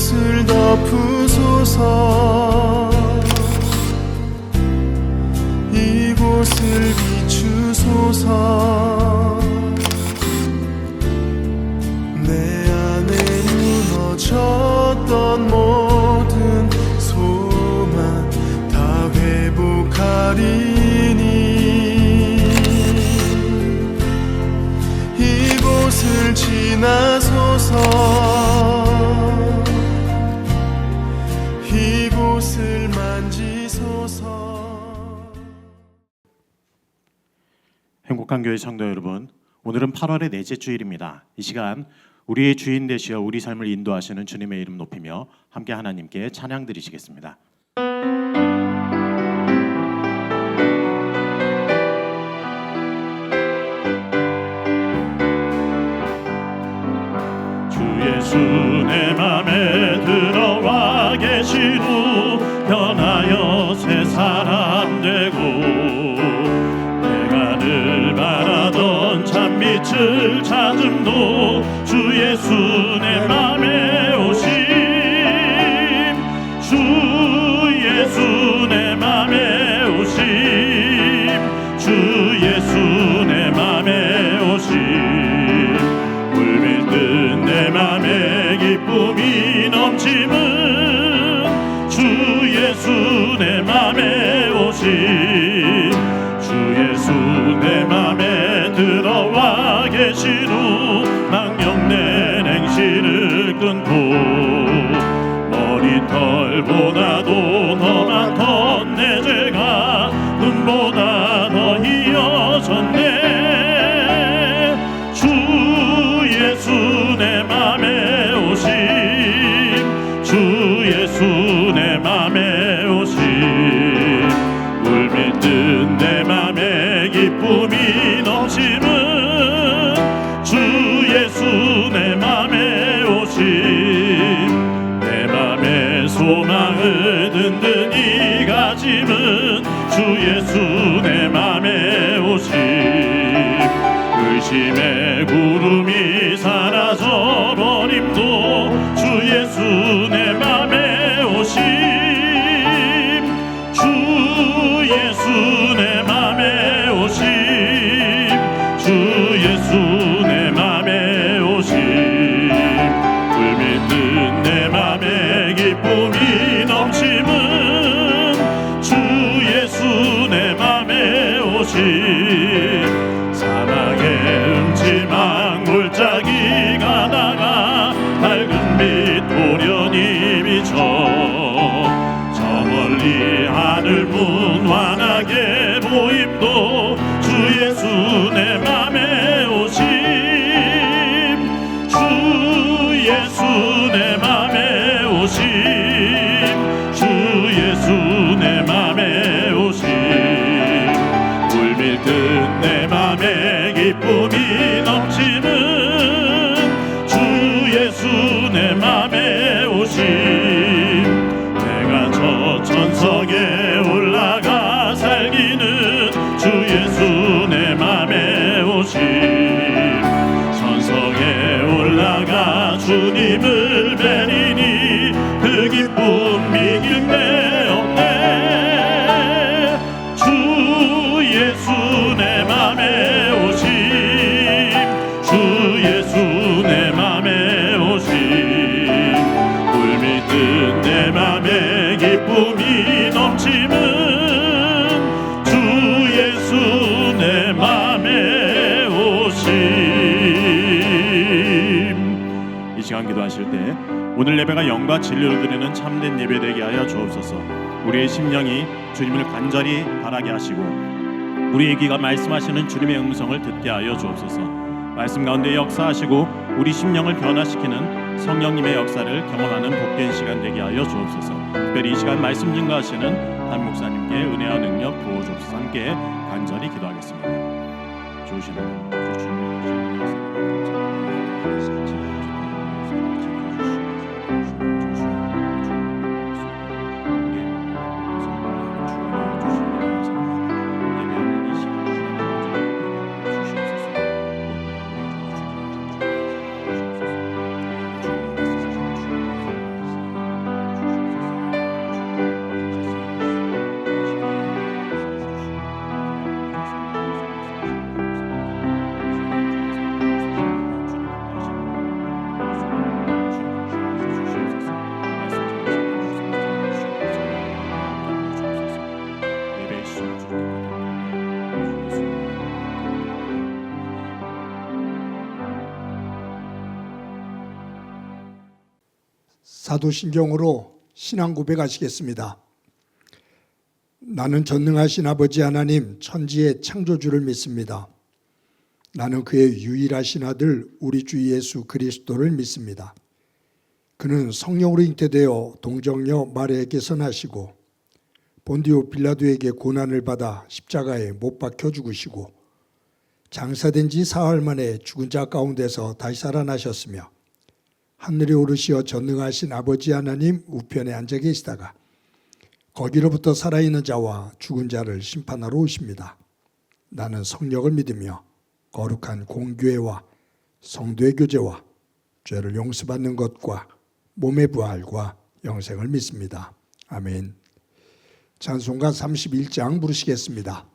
이곳을 덮으소서. 이곳을 비추소서. 내 안에 무너졌던 모든 소망 다 회복하리니 이곳을 지나소서. 이곳을 만지소서. 행복한 교회 성도 여러분, 오늘은 8월의 넷째 주일입니다. 이 시간 우리의 주인 되시어 우리 삶을 인도하시는 주님의 이름 높이며 함께 하나님께 찬양 드리시겠습니다. 주 예수 내 맘에 들어와 계신 후 변하여 새 사람 되고 내가 늘 바라던 참빛을 찾음도 주 예수 내 맘에 오심. 주 예수 내 맘에 오심. 주 예수 내 맘에 오심. 물밀듯 내 맘에 기쁨이 넘치는 주 예수 내 맘에 오심. 주 예수 내 맘에 들어와 계신 후 망령된 행실을 끊고 머리털보다도 더 많던 내 죄가 눈보다 더 희어졌네. 주 예수 내 맘에 오심. 주 예수 내 맘에 오심. 물밀듯 내 맘에 기쁨이 넘치는 주 예수 내 맘에 오심. 내 맘에 소망을 든든히 가짐은 주 예수 내 맘에 오심. 의심의 구름이 사라져 버림도 주 예수 내 맘에 오심. 주 예수 내 맘에 오심. 주 예수 내 맘에 오심. 물밀듯 내 맘에 기쁨이 넘치는 주 예수 내 맘에 오심. 사막의 음침한 골짜기 가다가 밝은 빛 고련히 비춰 저 멀리 하늘 문환하게 보임도 주 예수 내 맘에 오심. 주 예수 내 맘에 오심. 주 예수 내 맘에 오심. 물밀듯 내 맘에 기쁨이 넘치는 주 예수 내 맘에 오심. 내가 저 천석에 올라가 살기는 주 예수 내 맘에 오심. 천석에 올라가 주님을 뵈리니 그 기쁨 이길 데 없네. 주 예수 내 맘에 오심. 주 예수 내 맘에 오심. 물밀듯 내 맘에 기쁨이 넘치는 주 예수 내 맘에 오심. 이 시간 기도하실 때 오늘 예배가 영과 진리로 드리는 참된 예배 되게 하여 주옵소서. 우리의 심령이 주님을 간절히 바라게 하시고 우리의 귀가 말씀하시는 주님의 음성을 듣게 하여 주옵소서. 말씀 가운데 역사하시고 우리 심령을 변화시키는 성령님의 역사를 경험하는 복된 시간 되게 하여 주옵소서. 특별히 이 시간 말씀 증거하시는 담임 목사님께 은혜와 능력 부어 주옵소서. 함께 간절히 기도하겠습니다. 좋으신 하나님, 주님의 사도신경으로 신앙 고백하시겠습니다. 나는 전능하신 아버지 하나님 천지의 창조주를 믿습니다. 나는 그의 유일하신 아들 우리 주 예수 그리스도를 믿습니다. 그는 성령으로 잉태되어 동정녀 마리아에게서 나시고 본디오 빌라도에게 고난을 받아 십자가에 못 박혀 죽으시고 장사된 지 사흘 만에 죽은 자 가운데서 다시 살아나셨으며 하늘에 오르시어 전능하신 아버지 하나님 우편에 앉아 계시다가 거기로부터 살아있는 자와 죽은 자를 심판하러 오십니다. 나는 성령을 믿으며 거룩한 공교회와 성도의 교제와 죄를 용서받는 것과 몸의 부활과 영생을 믿습니다. 아멘. 찬송가 31장 부르시겠습니다.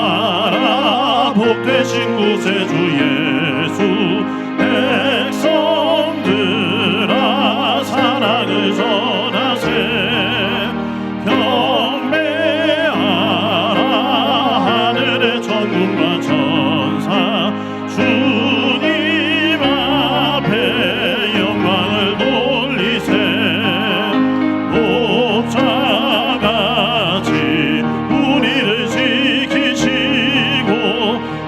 찬양하라 복되신 구세주 예수 백성들아 사랑을 전하세 경배하라 하늘의 천군과 천사 주님 앞에 영광을 돌리세 목자같이 우리를 지키시고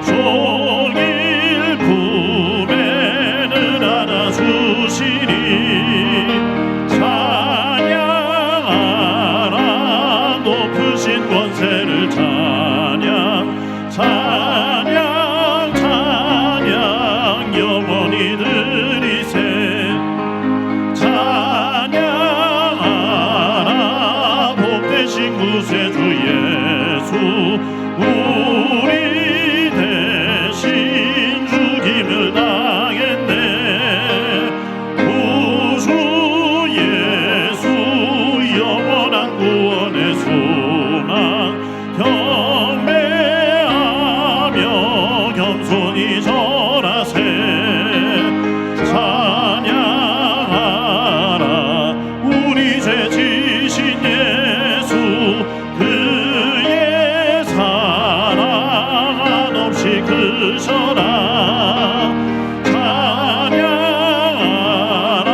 종일 품에는 안아주시니 찬양하라 높으신 권세를 찬양 찬양 찬양 영원히 드리세 찬양하라 복되신 구세주 예수 우리 대신 죽임을 당했네 구주 예수 영원한 구원의 소망 경배하며 겸손히 절하세 찬양하라 우리 죄 지신 예수 그의 사랑 한없이 크셔라 찬양하라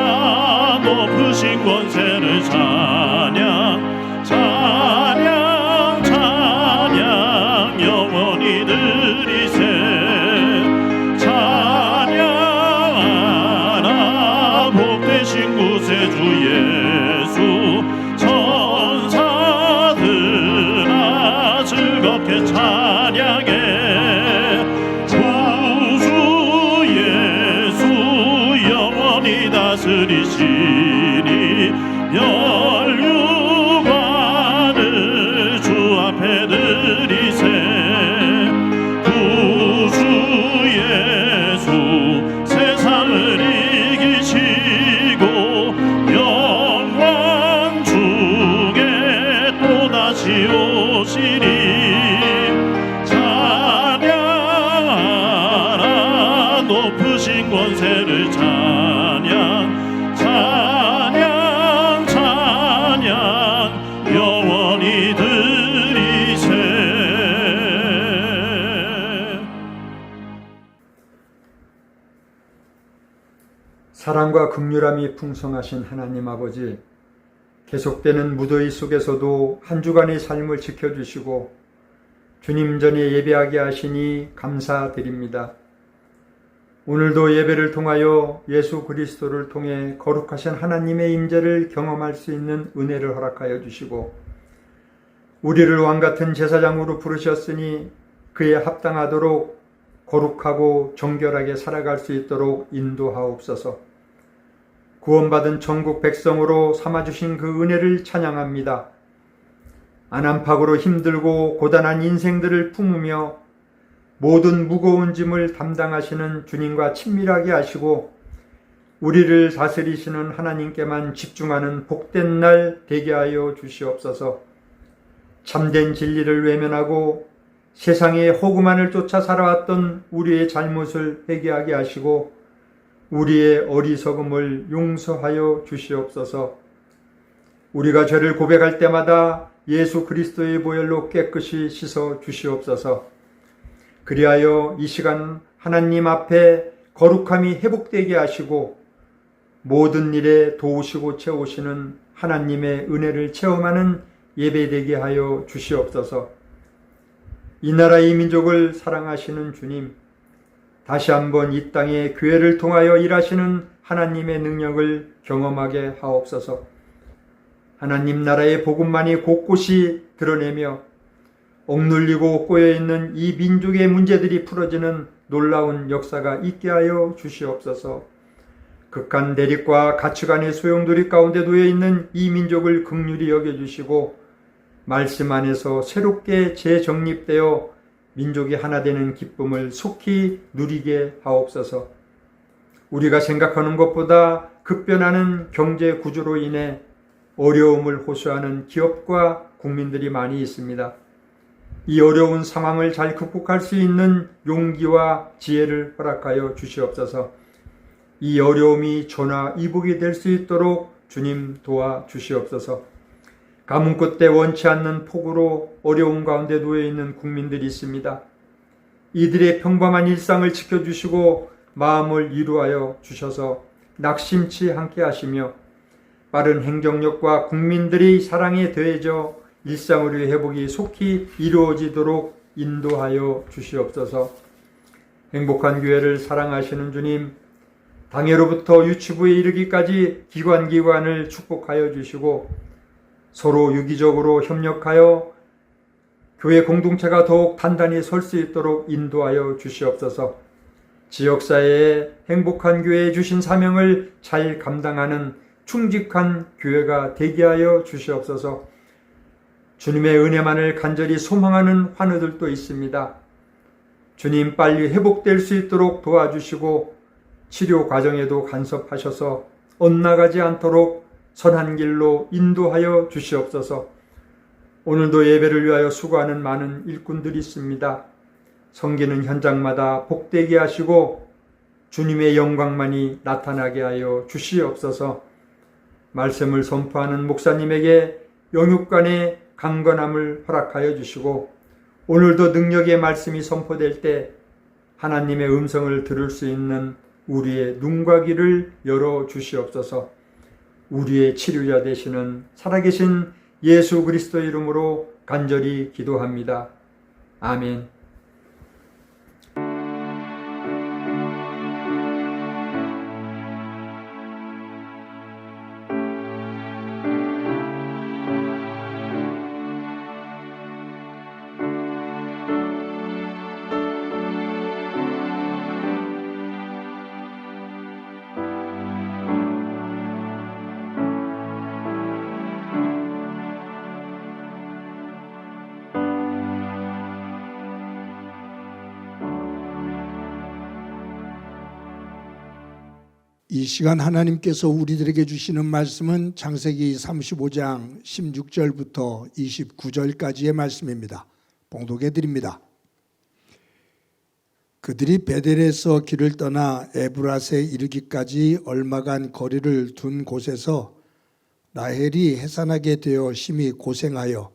높으신 권세를 찬양 찬양 찬양 영원히 드리세 찬양하라 복되신 구세주 예수 천사들아 즐겁게 찬양해 구주 예수 영원히 다스리시니 멸류관을 주 앞에 드리세 구주 예수 세상을 이기시고 영광 중에 또다시 오시니 찬양하라 높으신 권세를 찬양 찬양 찬양 영원히 드리세 사랑과 긍휼함이 풍성하신 하나님 아버지, 계속되는 무더위 속에서도 한 주간의 삶을 지켜주시고 주님 전에 예배하게 하시니 감사드립니다. 오늘도 예배를 통하여 예수 그리스도를 통해 거룩하신 하나님의 임재를 경험할 수 있는 은혜를 허락하여 주시고 우리를 왕같은 제사장으로 부르셨으니 그에 합당하도록 거룩하고 정결하게 살아갈 수 있도록 인도하옵소서. 구원받은 천국 백성으로 삼아주신 그 은혜를 찬양합니다. 안암팍으로 힘들고 고단한 인생들을 품으며 모든 무거운 짐을 담당하시는 주님과 친밀하게 하시고 우리를 다스리시는 하나님께만 집중하는 복된 날 되게 하여 주시옵소서. 참된 진리를 외면하고 세상의 호구만을 쫓아 살아왔던 우리의 잘못을 회개하게 하시고 우리의 어리석음을 용서하여 주시옵소서. 우리가 죄를 고백할 때마다 예수 그리스도의 보혈로 깨끗이 씻어 주시옵소서. 그리하여 이 시간 하나님 앞에 거룩함이 회복되게 하시고 모든 일에 도우시고 채우시는 하나님의 은혜를 체험하는 예배되게 하여 주시옵소서. 이 나라 이 민족을 사랑하시는 주님, 다시 한번 이 땅에 교회를 통하여 일하시는 하나님의 능력을 경험하게 하옵소서. 하나님 나라의 복음만이 곳곳이 드러내며 억눌리고 꼬여있는 이 민족의 문제들이 풀어지는 놀라운 역사가 있게 하여 주시옵소서. 극한 대립과 가치관의 소용돌이 가운데 놓여있는 이 민족을 긍휼히 여겨주시고 말씀 안에서 새롭게 재정립되어 민족이 하나 되는 기쁨을 속히 누리게 하옵소서. 우리가 생각하는 것보다 급변하는 경제 구조로 인해 어려움을 호소하는 기업과 국민들이 많이 있습니다. 이 어려운 상황을 잘 극복할 수 있는 용기와 지혜를 허락하여 주시옵소서. 이 어려움이 전화 이복이 될 수 있도록 주님 도와 주시옵소서. 가뭄 끝에 원치 않는 폭우로 어려움 가운데 놓여있는 국민들이 있습니다. 이들의 평범한 일상을 지켜주시고 마음을 이루하여 주셔서 낙심치 않게 하시며 빠른 행정력과 국민들의 사랑에 더해져 일상으로의 회복이 속히 이루어지도록 인도하여 주시옵소서. 행복한 교회를 사랑하시는 주님, 당회로부터 유치부에 이르기까지 기관을 축복하여 주시고 서로 유기적으로 협력하여 교회 공동체가 더욱 단단히 설 수 있도록 인도하여 주시옵소서. 지역사회에 행복한 교회에 주신 사명을 잘 감당하는 충직한 교회가 되게 하여 주시옵소서. 주님의 은혜만을 간절히 소망하는 환우들도 있습니다. 주님 빨리 회복될 수 있도록 도와주시고 치료 과정에도 간섭하셔서 엇나가지 않도록 선한 길로 인도하여 주시옵소서. 오늘도 예배를 위하여 수고하는 많은 일꾼들이 있습니다. 섬기는 현장마다 복되게 하시고 주님의 영광만이 나타나게 하여 주시옵소서. 말씀을 선포하는 목사님에게 영육간의 강건함을 허락하여 주시고 오늘도 능력의 말씀이 선포될 때 하나님의 음성을 들을 수 있는 우리의 눈과 귀를 열어 주시옵소서. 우리의 치료자 되시는 살아계신 예수 그리스도 이름으로 간절히 기도합니다. 아멘. 이 시간 하나님께서 우리들에게 주시는 말씀은 창세기 35장 16절부터 29절까지의 말씀입니다. 봉독해 드립니다. 그들이 베델에서 길을 떠나 에브랏에 이르기까지 얼마간 거리를 둔 곳에서 라헬이 해산하게 되어 심히 고생하여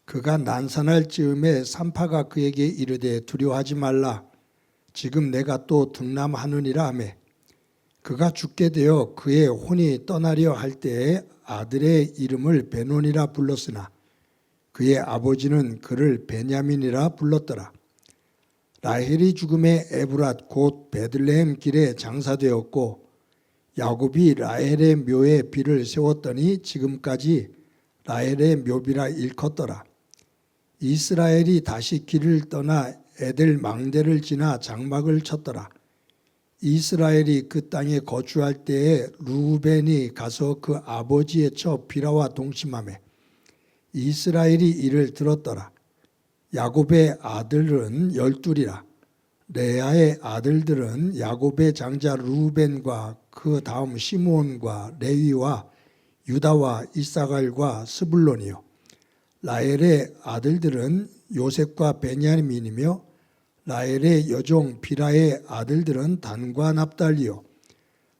그가 난산할 즈음에 산파가 그에게 이르되 두려워하지 말라. 지금 내가 또 등남하느니라 하매 그가 죽게 되어 그의 혼이 떠나려 할 때에 아들의 이름을 베논이라 불렀으나 그의 아버지는 그를 베냐민이라 불렀더라. 라헬이 죽음에 에브랏 곧 베들레헴 길에 장사되었고 야곱이 라헬의 묘에 비를 세웠더니 지금까지 라헬의 묘비라 일컫더라. 이스라엘이 다시 길을 떠나 에델 망대를 지나 장막을 쳤더라. 이스라엘이 그 땅에 거주할 때에 루벤이 가서 그 아버지의 처 비라와 동침하매 이스라엘이 이를 들었더라. 야곱의 아들은 12이라. 레아의 아들들은 야곱의 장자 루벤과 그 다음 시므온과 레위와 유다와 이사갈과 스불론이요. 라헬의 아들들은 요셉과 베냐민이며 라헬의 여종 비라의 아들들은 단과 납달리요.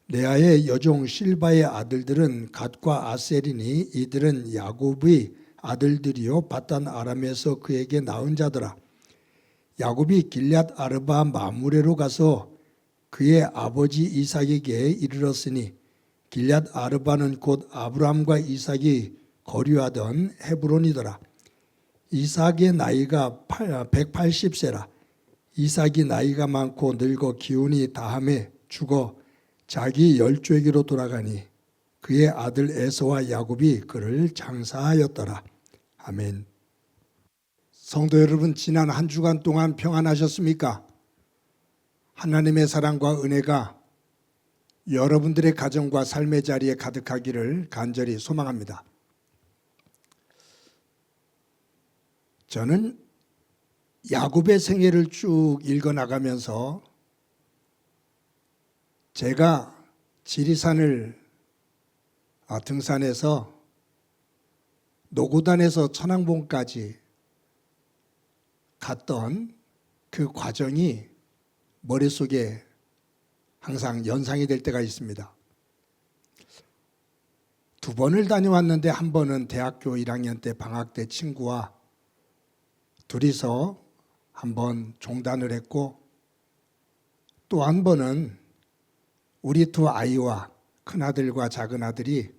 레아의 여종 실바의 아들들은 갓과 아셀이니 이들은 야곱의 아들들이요 바단 아람에서 그에게 낳은 자들아. 야곱이 길앗 아르바 마므레로 가서 그의 아버지 이삭에게 이르렀으니 길앗 아르바는 곧 아브라함과 이삭이 거류하던 헤브론이더라. 이삭의 나이가 180세라. 이삭이 나이가 많고 늙어 기운이 다함에 죽어 자기 열조에게로 돌아가니 그의 아들 에서와 야곱이 그를 장사하였더라. 아멘. 성도 여러분, 지난 한 주간 동안 평안하셨습니까? 하나님의 사랑과 은혜가 여러분들의 가정과 삶의 자리에 가득하기를 간절히 소망합니다. 저는 야곱의 생애를 쭉 읽어나가면서 제가 지리산을 등산해서 노고단에서 천왕봉까지 갔던 그 과정이 머릿속에 항상 연상이 될 때가 있습니다. 2번을 다녀왔는데 한 번은 대학교 1학년 때 방학 때 친구와 둘이서 한 번 종단을 했고, 또 한 번은 우리 2 아이와 큰아들과 작은아들이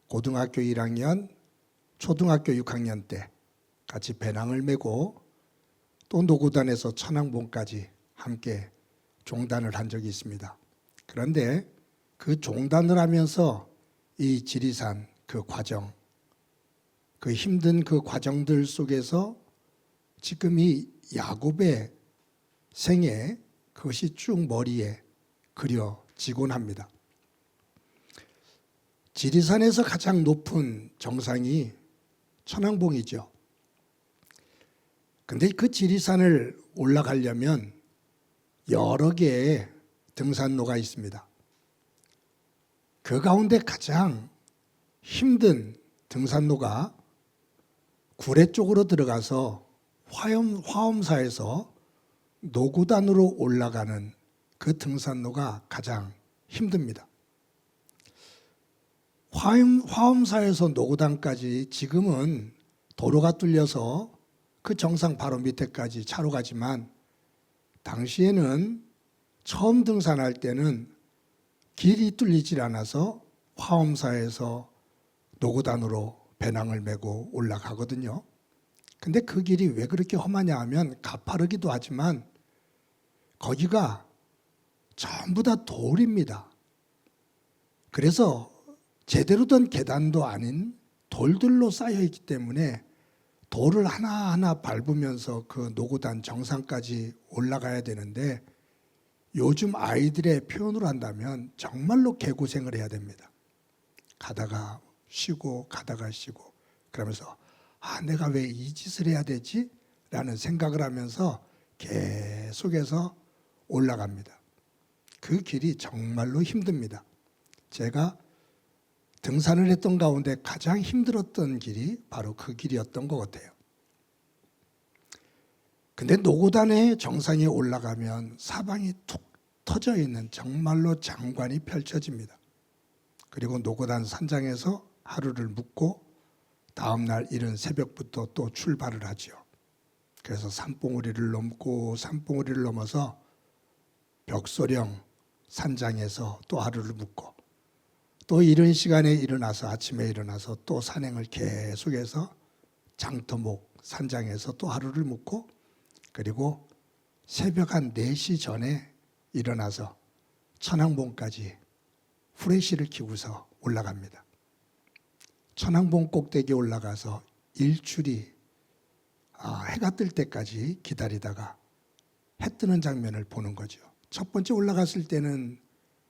고등학교 1학년, 초등학교 6학년 때 같이 배낭을 메고 또 노고단에서 천왕봉까지 함께 종단을 한 적이 있습니다. 그런데 그 종단을 하면서 이 지리산 그 과정, 그 힘든 그 과정들 속에서 지금 이 야곱의 생애, 그것이 쭉 머리에 그려지곤 합니다. 지리산에서 가장 높은 정상이 천왕봉이죠. 근데 그 지리산을 올라가려면 여러 개의 등산로가 있습니다. 그 가운데 가장 힘든 등산로가 구례 쪽으로 들어가서 화엄사에서 노구단으로 올라가는 그 등산로가 가장 힘듭니다. 화엄사에서 노구단까지 지금은 도로가 뚫려서 그 정상 바로 밑에까지 차로 가지만, 당시에는 처음 등산할 때는 길이 뚫리질 않아서 화엄사에서 노구단으로 배낭을 메고 올라가거든요. 근데 그 길이 왜 그렇게 험하냐 하면 가파르기도 하지만 거기가 전부 다 돌입니다. 그래서 제대로 된 계단도 아닌 돌들로 쌓여 있기 때문에 돌을 하나하나 밟으면서 그 노고단 정상까지 올라가야 되는데, 요즘 아이들의 표현으로 한다면 정말로 개고생을 해야 됩니다. 가다가 쉬고 가다가 쉬고 그러면서 내가 왜 이 짓을 해야 되지? 라는 생각을 하면서 계속해서 올라갑니다. 그 길이 정말로 힘듭니다. 제가 등산을 했던 가운데 가장 힘들었던 길이 바로 그 길이었던 것 같아요. 근데 노고단의 정상에 올라가면 사방이 툭 터져 있는 정말로 장관이 펼쳐집니다. 그리고 노고단 산장에서 하루를 묵고 다음날 이른 새벽부터 또 출발을 하죠. 그래서 산봉우리를 넘고 산봉우리를 넘어서 벽소령 산장에서 또 하루를 묵고, 또 이른 시간에 일어나서 아침에 일어나서 또 산행을 계속해서 장터목 산장에서 또 하루를 묵고, 그리고 새벽 한 4시 전에 일어나서 천왕봉까지 후레쉬를 켜고서 올라갑니다. 천왕봉 꼭대기에 올라가서 일출이 해가 뜰 때까지 기다리다가 해 뜨는 장면을 보는 거죠. 첫 번째 올라갔을 때는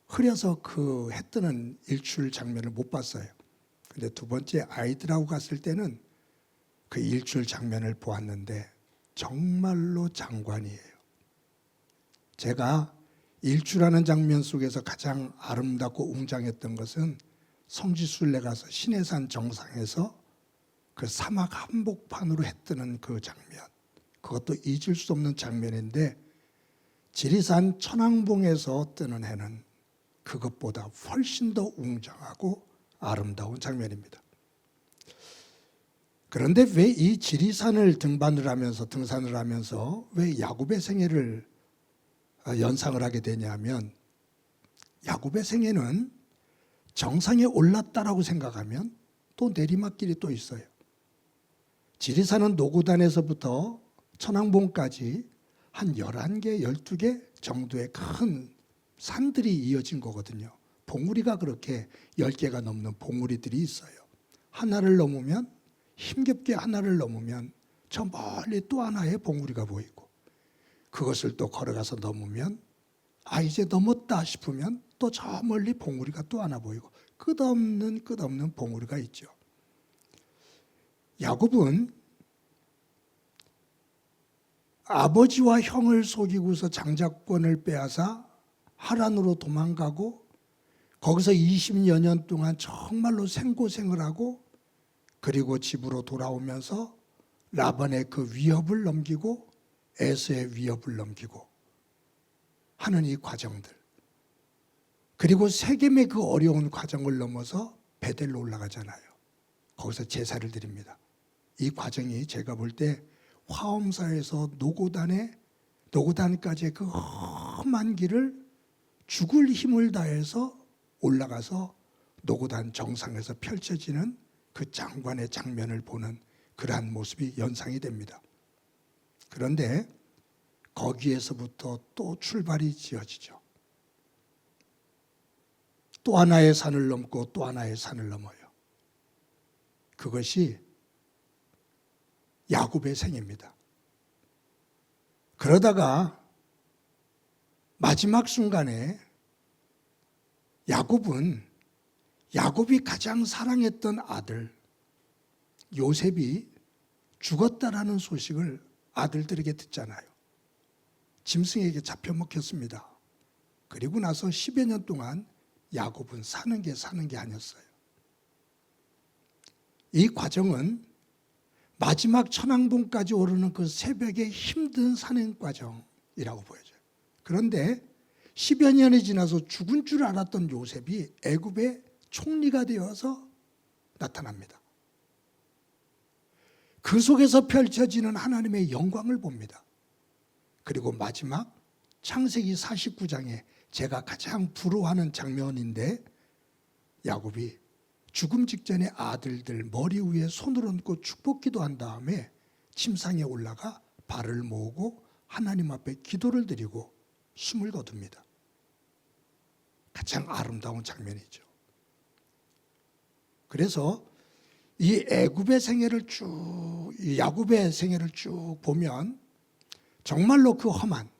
흐려서 그 해 뜨는 일출 장면을 못 봤어요. 근데 2번째 아이들하고 갔을 때는 그 일출 장면을 보았는데 정말로 장관이에요. 제가 일출하는 장면 속에서 가장 아름답고 웅장했던 것은 성지순례 가서 시내산 정상에서 그 사막 한복판으로 해 뜨는 그 장면, 그것도 잊을 수 없는 장면인데, 지리산 천왕봉에서 뜨는 해는 그것보다 훨씬 더 웅장하고 아름다운 장면입니다. 그런데 왜 이 지리산을 등산을 하면서 왜 야곱의 생애를 연상을 하게 되냐면, 야곱의 생애는 정상에 올랐다라고 생각하면 또 내리막길이 또 있어요. 지리산은 노고단에서부터 천왕봉까지 한 11개, 12개 정도의 큰 산들이 이어진 거거든요. 봉우리가 그렇게 10개가 넘는 봉우리들이 있어요. 하나를 넘으면, 힘겹게 하나를 넘으면 저 멀리 또 하나의 봉우리가 보이고, 그것을 또 걸어가서 넘으면 이제 넘었다 싶으면 또 저 멀리 봉우리가 또 하나 보이고, 끝없는 봉우리가 있죠. 야곱은 아버지와 형을 속이고서 장자권을 빼앗아 하란으로 도망가고, 거기서 20여 년 동안 정말로 생고생을 하고, 그리고 집으로 돌아오면서 라반의 그 위협을 넘기고 에서의 위협을 넘기고 하는 이 과정들, 그리고 세겜의 그 어려운 과정을 넘어서 베델로 올라가잖아요. 거기서 제사를 드립니다. 이 과정이 제가 볼 때 화엄사에서 노고단까지의 그 험한 길을 죽을 힘을 다해서 올라가서 노고단 정상에서 펼쳐지는 그 장관의 장면을 보는 그러한 모습이 연상이 됩니다. 그런데 거기에서부터 또 출발이 지어지죠. 또 하나의 산을 넘고 또 하나의 산을 넘어요. 그것이 야곱의 생애입니다. 그러다가 마지막 순간에 야곱이 가장 사랑했던 아들 요셉이 죽었다라는 소식을 아들들에게 듣잖아요. 짐승에게 잡혀 먹혔습니다. 그리고 나서 10여 년 동안 야곱은 사는 게 아니었어요. 이 과정은 마지막 천왕봉까지 오르는 그 새벽의 힘든 산행 과정이라고 보여져요. 그런데 10여 년이 지나서 죽은 줄 알았던 요셉이 애굽의 총리가 되어서 나타납니다. 그 속에서 펼쳐지는 하나님의 영광을 봅니다. 그리고 마지막 창세기 49장에 제가 가장 부러워하는 장면인데, 야곱이 죽음 직전에 아들들 머리 위에 손을 얹고 축복 기도한 다음에 침상에 올라가 발을 모으고 하나님 앞에 기도를 드리고 숨을 거둡니다. 가장 아름다운 장면이죠. 그래서 이 야곱의 생애를 쭉 보면 정말로 그 험한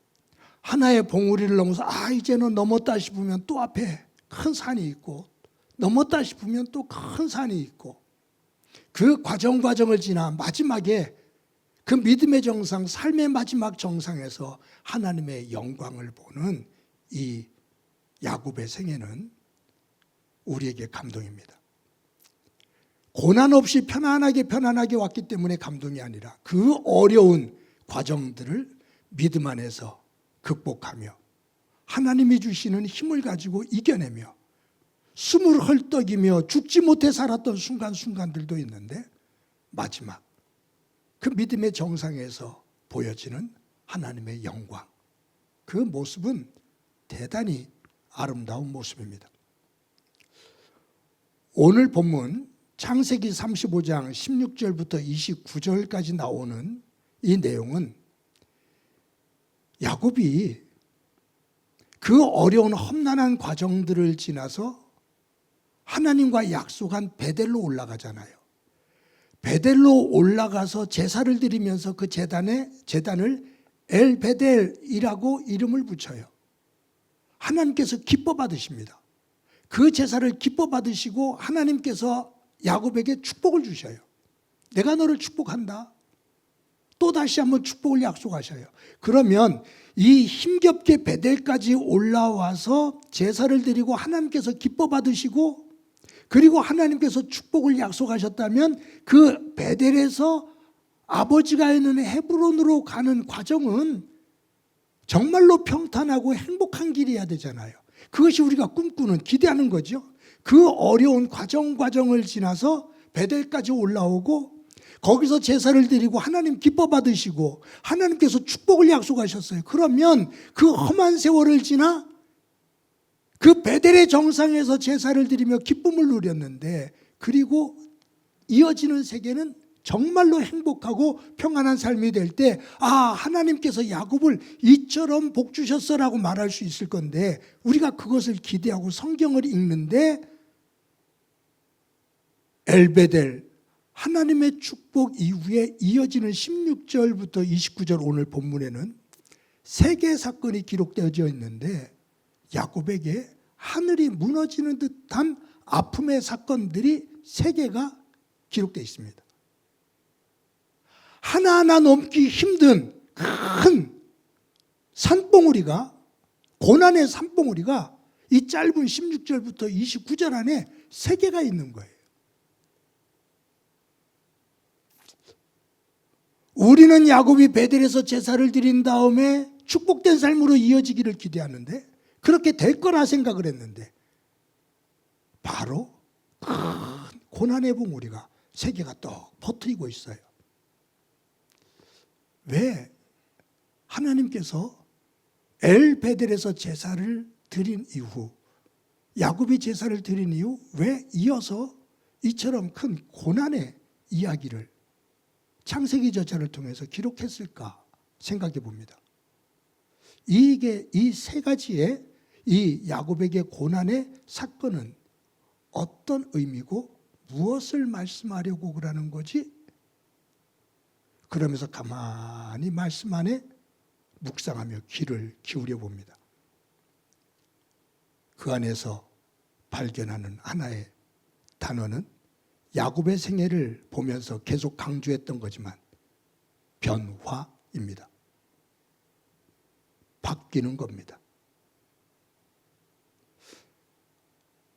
하나의 봉우리를 넘어서 이제는 넘었다 싶으면 또 앞에 큰 산이 있고, 넘었다 싶으면 또 큰 산이 있고, 그 과정을 지나 마지막에 그 믿음의 정상, 삶의 마지막 정상에서 하나님의 영광을 보는 이 야곱의 생애는 우리에게 감동입니다. 고난 없이 편안하게 왔기 때문에 감동이 아니라 그 어려운 과정들을 믿음 안에서 극복하며 하나님이 주시는 힘을 가지고 이겨내며 숨을 헐떡이며 죽지 못해 살았던 순간들도 있는데, 마지막 그 믿음의 정상에서 보여지는 하나님의 영광, 그 모습은 대단히 아름다운 모습입니다. 오늘 본문 창세기 35장 16절부터 29절까지 나오는 이 내용은 야곱이 그 어려운 험난한 과정들을 지나서 하나님과 약속한 베델로 올라가잖아요. 베델로 올라가서 제사를 드리면서 그 제단을 엘베델이라고 이름을 붙여요. 하나님께서 기뻐 받으십니다. 그 제사를 기뻐 받으시고 하나님께서 야곱에게 축복을 주셔요. 내가 너를 축복한다. 또 다시 한번 축복을 약속하셔요. 그러면 이 힘겹게 베델까지 올라와서 제사를 드리고 하나님께서 기뻐 받으시고, 그리고 하나님께서 축복을 약속하셨다면 그 베델에서 아버지가 있는 헤브론으로 가는 과정은 정말로 평탄하고 행복한 길이어야 되잖아요. 그것이 우리가 꿈꾸는, 기대하는 거죠. 그 어려운 과정을 지나서 베델까지 올라오고, 거기서 제사를 드리고 하나님 기뻐 받으시고 하나님께서 축복을 약속하셨어요. 그러면 그 험한 세월을 지나 그 베델의 정상에서 제사를 드리며 기쁨을 누렸는데, 그리고 이어지는 세계는 정말로 행복하고 평안한 삶이 될 때, 하나님께서 야곱을 이처럼 복 주셨어라고 말할 수 있을 건데, 우리가 그것을 기대하고 성경을 읽는데 엘베델, 하나님의 축복 이후에 이어지는 16절부터 29절 오늘 본문에는 세 개의 사건이 기록되어져 있는데, 야곱에게 하늘이 무너지는 듯한 아픔의 사건들이 세 개가 기록되어 있습니다. 하나하나 넘기 힘든 큰 산봉우리가, 고난의 산봉우리가 이 짧은 16절부터 29절 안에 세 개가 있는 거예요. 우리는 야곱이 베델에서 제사를 드린 다음에 축복된 삶으로 이어지기를 기대하는데, 그렇게 될 거라 생각을 했는데, 바로 큰 고난의 봉우리가 세 개가 떡 퍼뜨리고 있어요. 왜 하나님께서 엘베델에서 제사를 드린 이후, 야곱이 제사를 드린 이후 왜 이어서 이처럼 큰 고난의 이야기를 창세기 저자를 통해서 기록했을까 생각해 봅니다. 이게 이 세 가지의 이 야곱에게 고난의 사건은 어떤 의미고 무엇을 말씀하려고 그러는 거지? 그러면서 가만히 말씀 안에 묵상하며 귀를 기울여 봅니다. 그 안에서 발견하는 하나의 단어는 야곱의 생애를 보면서 계속 강조했던 거지만 변화입니다. 바뀌는 겁니다.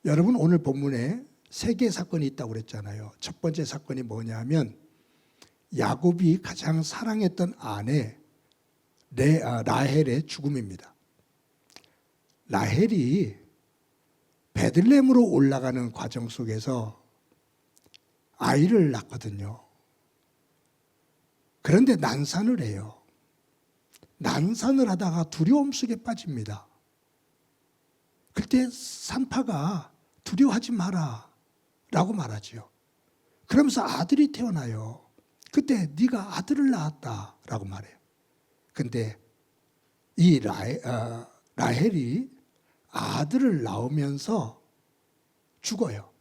여러분, 오늘 본문에 세 개의 사건이 있다고 그랬잖아요. 첫 번째 사건이 뭐냐면 야곱이 가장 사랑했던 아내 라헬의 죽음입니다. 라헬이 베들레헴으로 올라가는 과정 속에서 아이를 낳거든요. 그런데 난산을 해요. 난산을 하다가 두려움 속에 빠집니다. 그때 산파가 두려워하지 마라 라고 말하지요. 그러면서 아들이 태어나요. 그때 네가 아들을 낳았다 라고 말해요. 근데 이 라헬이 아들을 낳으면서 죽어요.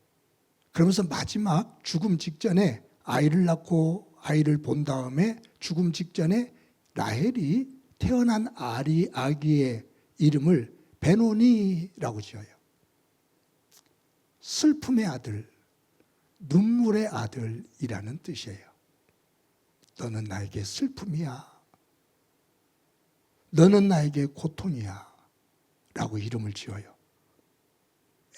그러면서 마지막 죽음 직전에 아이를 낳고 아이를 본 다음에 죽음 직전에 라헬이 태어난 아기의 이름을 베노니라고 지어요. 슬픔의 아들, 눈물의 아들이라는 뜻이에요. 너는 나에게 슬픔이야. 너는 나에게 고통이야. 라고 이름을 지어요.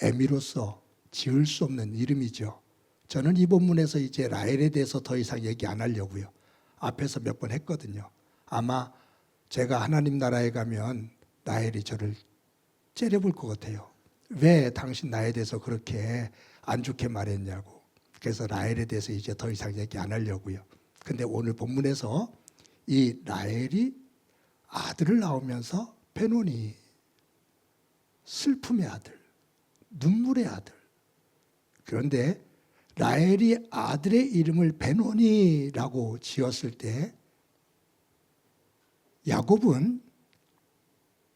애미로서 지을 수 없는 이름이죠. 저는 이 본문에서 이제 라헬에 대해서 더 이상 얘기 안 하려고요. 앞에서 몇 번 했거든요. 아마 제가 하나님 나라에 가면 라헬이 저를 째려볼 것 같아요. 왜 당신 나에 대해서 그렇게 안 좋게 말했냐고. 그래서 라헬에 대해서 이제 더 이상 얘기 안 하려고요. 근데 오늘 본문에서 이 라헬이 아들을 낳으면서 베노니, 슬픔의 아들, 눈물의 아들. 그런데 라헬이 아들의 이름을 베노니라고 지었을 때 야곱은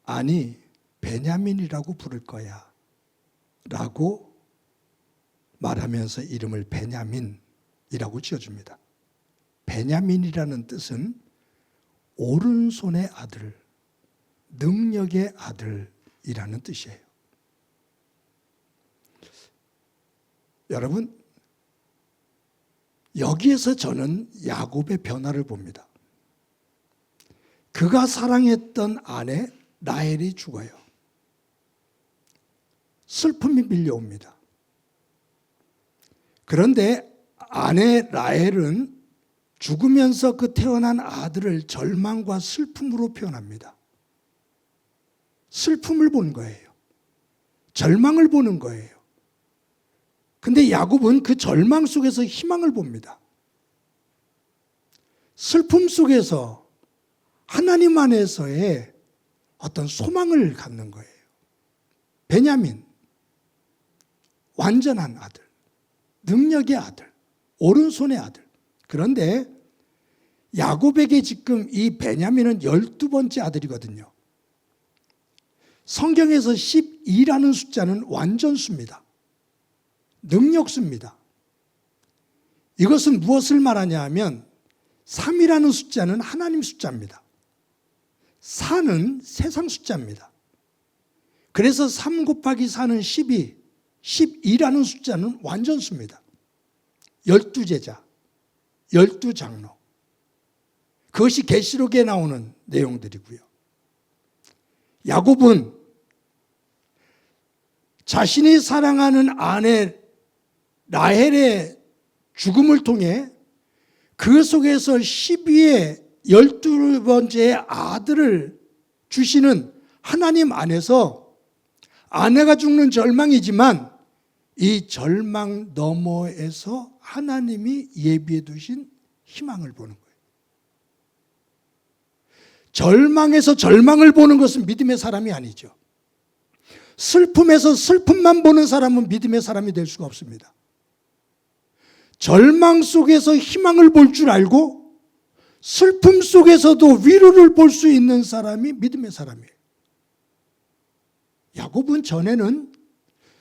아니 베냐민이라고 부를 거야 라고 말하면서 이름을 베냐민이라고 지어줍니다. 베냐민이라는 뜻은 오른손의 아들, 능력의 아들이라는 뜻이에요. 여러분, 여기에서 저는 야곱의 변화를 봅니다. 그가 사랑했던 아내 라헬이 죽어요. 슬픔이 밀려옵니다. 그런데 아내 라헬은 죽으면서 그 태어난 아들을 절망과 슬픔으로 표현합니다. 슬픔을 본 거예요. 절망을 보는 거예요. 근데 야곱은 그 절망 속에서 희망을 봅니다. 슬픔 속에서 하나님 안에서의 어떤 소망을 갖는 거예요. 베냐민, 완전한 아들, 능력의 아들, 오른손의 아들. 그런데 야곱에게 지금 이 베냐민은 12번째 아들이거든요. 성경에서 12라는 숫자는 완전수입니다. 능력수입니다. 이것은 무엇을 말하냐 하면 3이라는 숫자는 하나님 숫자입니다. 4는 세상 숫자입니다. 그래서 3 곱하기 4는 12, 12라는 숫자는 완전수입니다. 12제자, 12장로. 그것이 계시록에 나오는 내용들이고요. 야곱은 자신이 사랑하는 아내 라헬의 죽음을 통해 그 속에서 12의 12번째 아들을 주시는 하나님 안에서 아내가 죽는 절망이지만 이 절망 너머에서 하나님이 예비해 두신 희망을 보는 거예요. 절망에서 절망을 보는 것은 믿음의 사람이 아니죠. 슬픔에서 슬픔만 보는 사람은 믿음의 사람이 될 수가 없습니다. 절망 속에서 희망을 볼 줄 알고 슬픔 속에서도 위로를 볼 수 있는 사람이 믿음의 사람이에요. 야곱은 전에는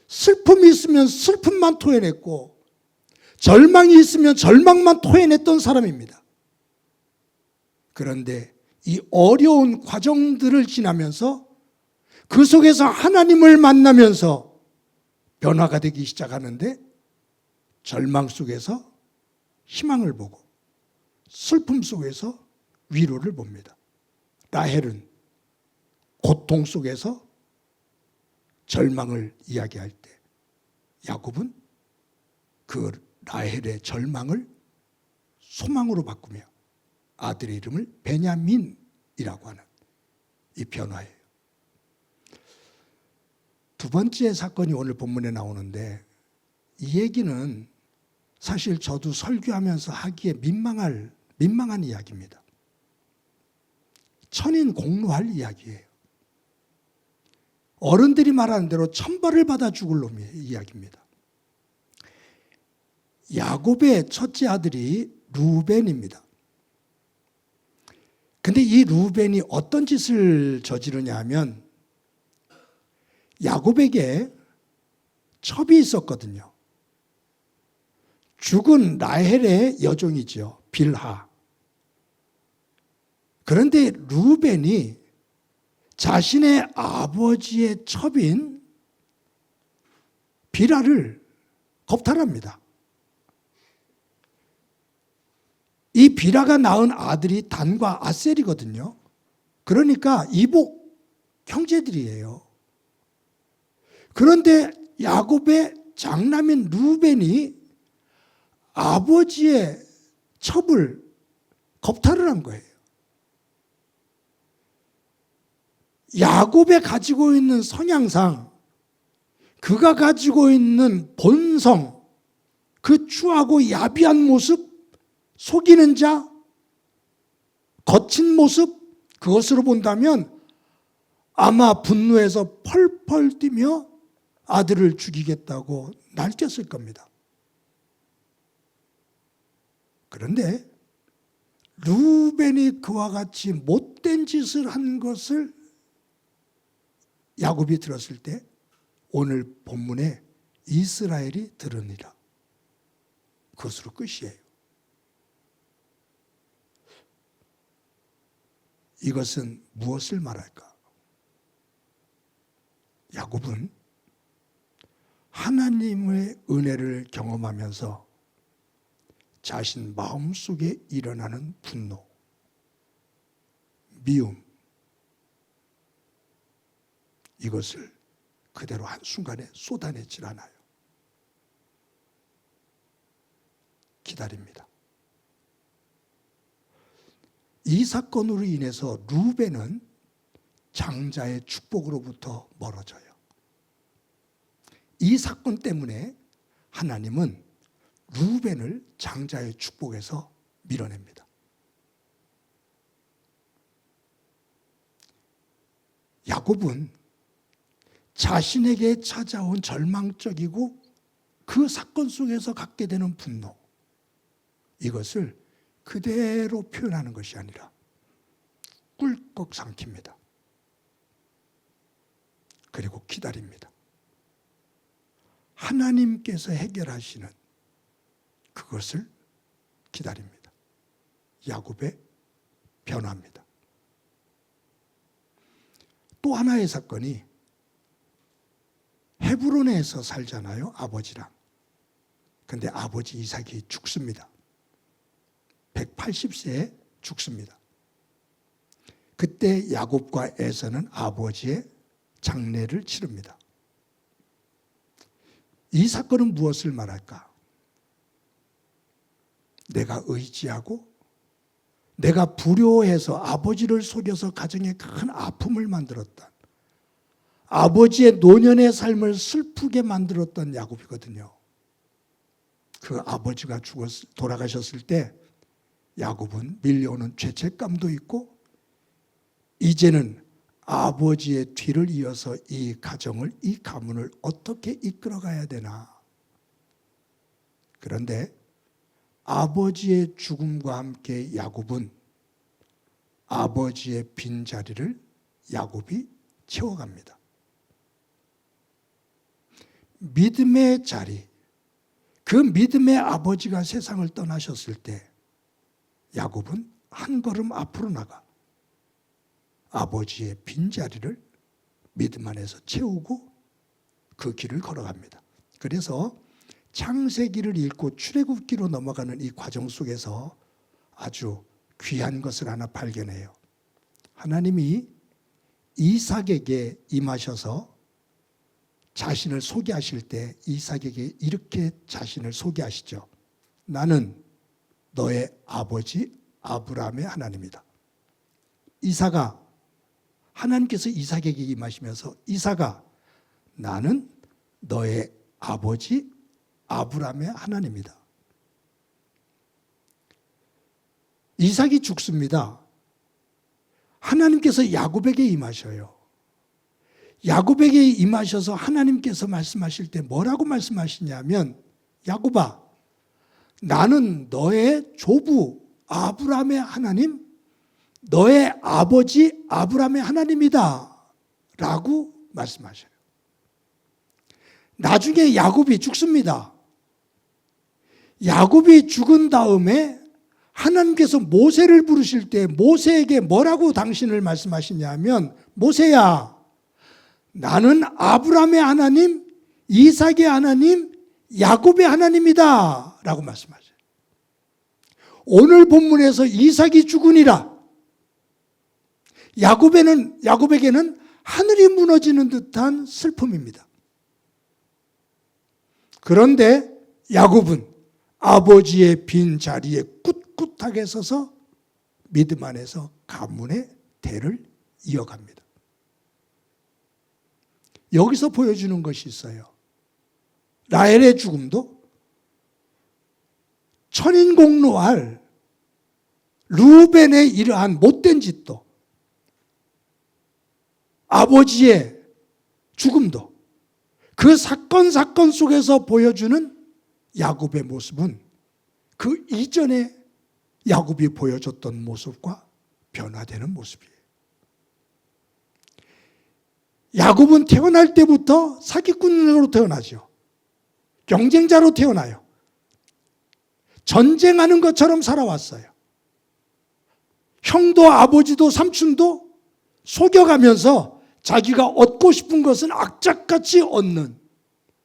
슬픔이 있으면 슬픔만 토해냈고 절망이 있으면 절망만 토해냈던 사람입니다. 그런데 이 어려운 과정들을 지나면서 그 속에서 하나님을 만나면서 변화가 되기 시작하는데 절망 속에서 희망을 보고 슬픔 속에서 위로를 봅니다. 라헬은 고통 속에서 절망을 이야기할 때 야곱은 그 라헬의 절망을 소망으로 바꾸며 아들의 이름을 베냐민이라고 하는 이 변화예요. 두 번째 사건이 오늘 본문에 나오는데 이 얘기는 사실 저도 설교하면서 하기에 민망한 이야기입니다. 천인공노할 이야기예요. 어른들이 말하는 대로 천벌을 받아 죽을 놈의 이야기입니다. 야곱의 첫째 아들이 루벤입니다. 근데 이 루벤이 어떤 짓을 저지르냐 하면 야곱에게 첩이 있었거든요. 죽은 라헬의 여종이죠. 빌하. 그런데 루벤이 자신의 아버지의 첩인 빌하를 겁탈합니다. 이 빌하가 낳은 아들이 단과 아셀이거든요. 그러니까 이복 형제들이에요. 그런데 야곱의 장남인 루벤이 아버지의 첩을 겁탈을 한 거예요. 야곱에 가지고 있는 성향상 그가 가지고 있는 본성, 그 추하고 야비한 모습, 속이는 자, 거친 모습, 그것으로 본다면 아마 분노해서 펄펄 뛰며 아들을 죽이겠다고 날뛰었을 겁니다. 그런데 루벤이 그와 같이 못된 짓을 한 것을 야곱이 들었을 때 오늘 본문에 이스라엘이 들으니라. 그것으로 끝이에요. 이것은 무엇을 말할까? 야곱은 하나님의 은혜를 경험하면서 자신 마음속에 일어나는 분노, 미움, 이것을 그대로 한순간에 쏟아내질 않아요. 기다립니다. 이 사건으로 인해서 루벤은 장자의 축복으로부터 멀어져요. 이 사건 때문에 하나님은 루벤을 장자의 축복에서 밀어냅니다. 야곱은 자신에게 찾아온 절망적이고 그 사건 속에서 갖게 되는 분노, 이것을 그대로 표현하는 것이 아니라 꿀꺽 삼킵니다. 그리고 기다립니다. 하나님께서 해결하시는 그것을 기다립니다. 야곱의 변화입니다. 또 하나의 사건이 헤브론에서 살잖아요, 아버지랑. 근데 아버지 이삭이 죽습니다. 180세에 죽습니다. 그때 야곱과 에서는 아버지의 장례를 치릅니다. 이 사건은 무엇을 말할까? 내가 의지하고 내가 불효해서 아버지를 속여서 가정에 큰 아픔을 만들었던, 아버지의 노년의 삶을 슬프게 만들었던 야곱이거든요. 그 아버지가 돌아가셨을 때 야곱은 밀려오는 죄책감도 있고 이제는 아버지의 뒤를 이어서 이 가정을, 이 가문을 어떻게 이끌어가야 되나. 그런데 아버지의 죽음과 함께 야곱은 아버지의 빈자리를 야곱이 채워갑니다. 믿음의 자리, 그 믿음의 아버지가 세상을 떠나셨을 때 야곱은 한 걸음 앞으로 나가 아버지의 빈자리를 믿음 안에서 채우고 그 길을 걸어갑니다. 그래서 창세기를 읽고 출애굽기로 넘어가는 이 과정 속에서 아주 귀한 것을 하나 발견해요. 하나님이 이삭에게 임하셔서 자신을 소개하실 때 이삭에게 이렇게 자신을 소개하시죠. 나는 너의 아버지 아브라함의 하나님이다. 이삭아, 하나님께서 이삭에게 임하시면서 이삭아, 나는 너의 아버지 아브라함의 하나님이다. 이삭이 죽습니다. 하나님께서 야곱에게 임하셔요. 야곱에게 임하셔서 하나님께서 말씀하실 때 뭐라고 말씀하시냐면, 야곱아, 나는 너의 조부 아브라함의 하나님, 너의 아버지 아브라함의 하나님이다 라고 말씀하셔요. 나중에 야곱이 죽습니다. 야곱이 죽은 다음에 하나님께서 모세를 부르실 때 모세에게 뭐라고 당신을 말씀하시냐면, 모세야, 나는 아브라함의 하나님, 이삭의 하나님, 야곱의 하나님이다 라고 말씀하셔요. 오늘 본문에서 이삭이 죽으니라, 야곱에게는 하늘이 무너지는 듯한 슬픔입니다. 그런데 야곱은 아버지의 빈 자리에 꿋꿋하게 서서 믿음 안에서 가문의 대를 이어갑니다. 여기서 보여주는 것이 있어요. 라헬의 죽음도 천인공노할 루벤의 이러한 못된 짓도, 아버지의 죽음도, 그 사건 속에서 보여주는 야곱의 모습은 그 이전에 야곱이 보여줬던 모습과 변화되는 모습이에요. 야곱은 태어날 때부터 사기꾼으로 태어나죠. 경쟁자로 태어나요. 전쟁하는 것처럼 살아왔어요. 형도 아버지도 삼촌도 속여가면서 자기가 얻고 싶은 것은 악착같이 얻는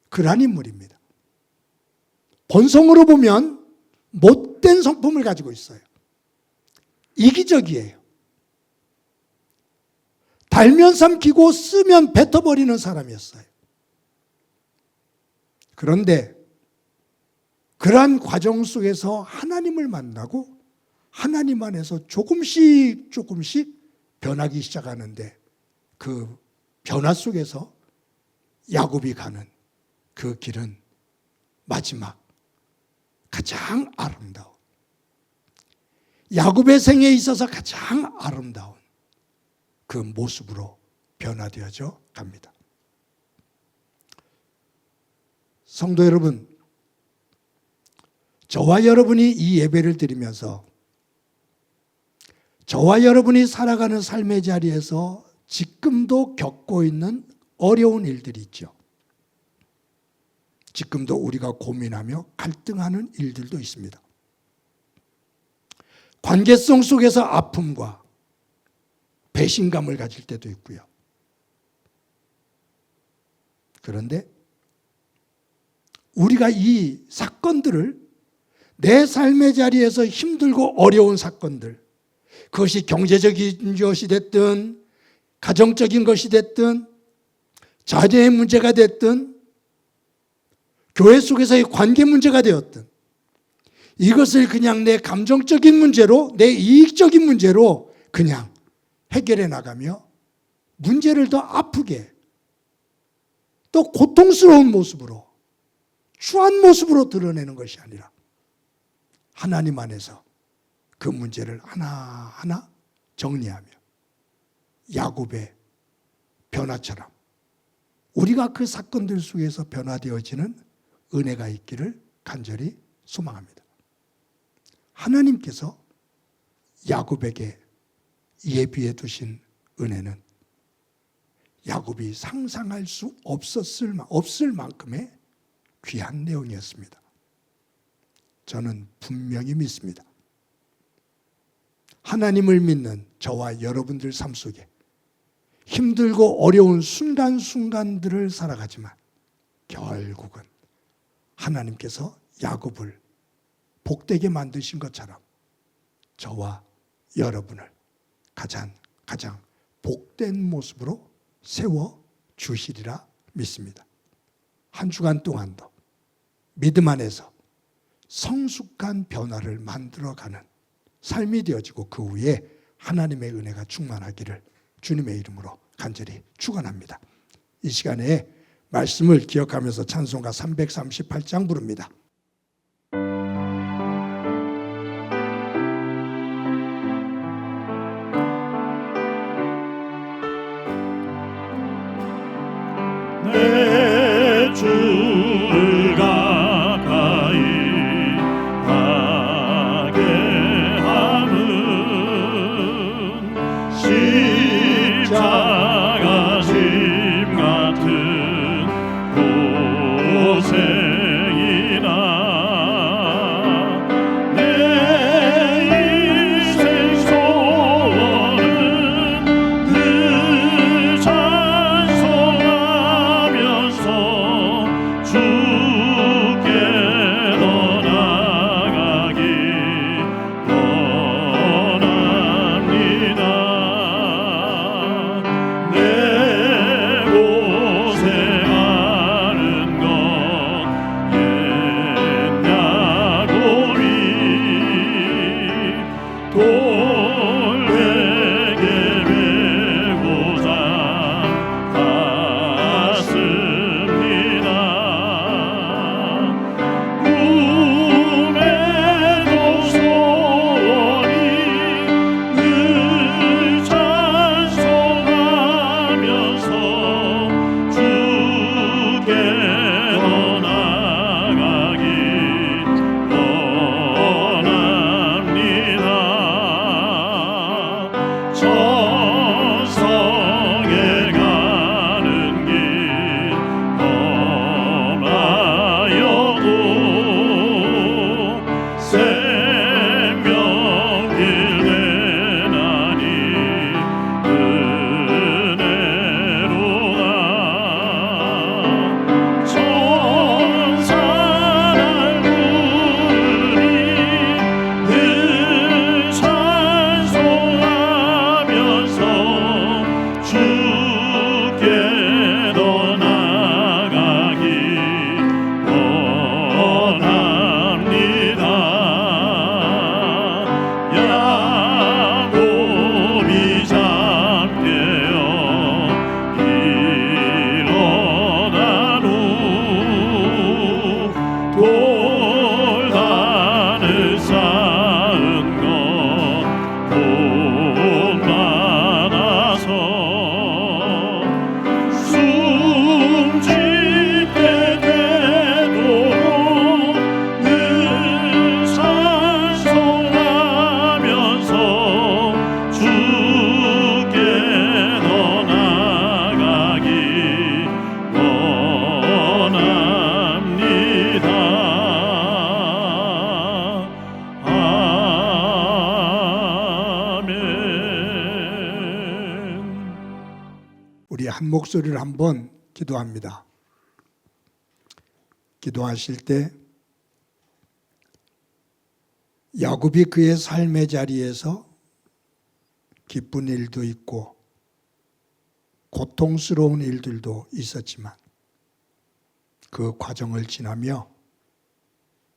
그러한 인물입니다. 본성으로 보면 못된 성품을 가지고 있어요. 이기적이에요. 달면 삼키고 쓰면 뱉어버리는 사람이었어요. 그런데 그러한 과정 속에서 하나님을 만나고 하나님 안에서 조금씩 변하기 시작하는데, 그 변화 속에서 야곱이 가는 그 길은 마지막 가장 아름다운, 야곱의 생에 있어서 가장 아름다운 그 모습으로 변화되어져 갑니다. 성도 여러분, 저와 여러분이 이 예배를 드리면서 저와 여러분이 살아가는 삶의 자리에서 지금도 겪고 있는 어려운 일들이 있죠. 지금도 우리가 고민하며 갈등하는 일들도 있습니다. 관계성 속에서 아픔과 배신감을 가질 때도 있고요. 그런데 우리가 이 사건들을 내 삶의 자리에서 힘들고 어려운 사건들, 그것이 경제적인 것이 됐든 가정적인 것이 됐든 자녀의 문제가 됐든 교회 속에서의 관계 문제가 되었든 이것을 그냥 내 감정적인 문제로, 내 이익적인 문제로 그냥 해결해 나가며 문제를 더 아프게 또 고통스러운 모습으로, 추한 모습으로 드러내는 것이 아니라 하나님 안에서 그 문제를 하나하나 정리하며 야곱의 변화처럼 우리가 그 사건들 속에서 변화되어지는 은혜가 있기를 간절히 소망합니다. 하나님께서 야곱에게 예비해 두신 은혜는 야곱이 상상할 수 없을 만큼의 귀한 내용이었습니다. 저는 분명히 믿습니다. 하나님을 믿는 저와 여러분들 삶 속에 힘들고 어려운 순간순간들을 살아가지만 결국은 하나님께서 야곱을 복되게 만드신 것처럼 저와 여러분을 가장 복된 모습으로 세워 주시리라 믿습니다. 한 주간 동안도 믿음 안에서 성숙한 변화를 만들어가는 삶이 되어지고 그 후에 하나님의 은혜가 충만하기를 주님의 이름으로 간절히 축원합니다. 이 시간에 말씀을 기억하면서 찬송가 338장 부릅니다. 내 주를 가까이 하게 함은 십자가 심 같은 고생이나 우리 한 목소리를 한번 기도합니다. 기도하실 때 야곱이 그의 삶의 자리에서 기쁜 일도 있고 고통스러운 일들도 있었지만 그 과정을 지나며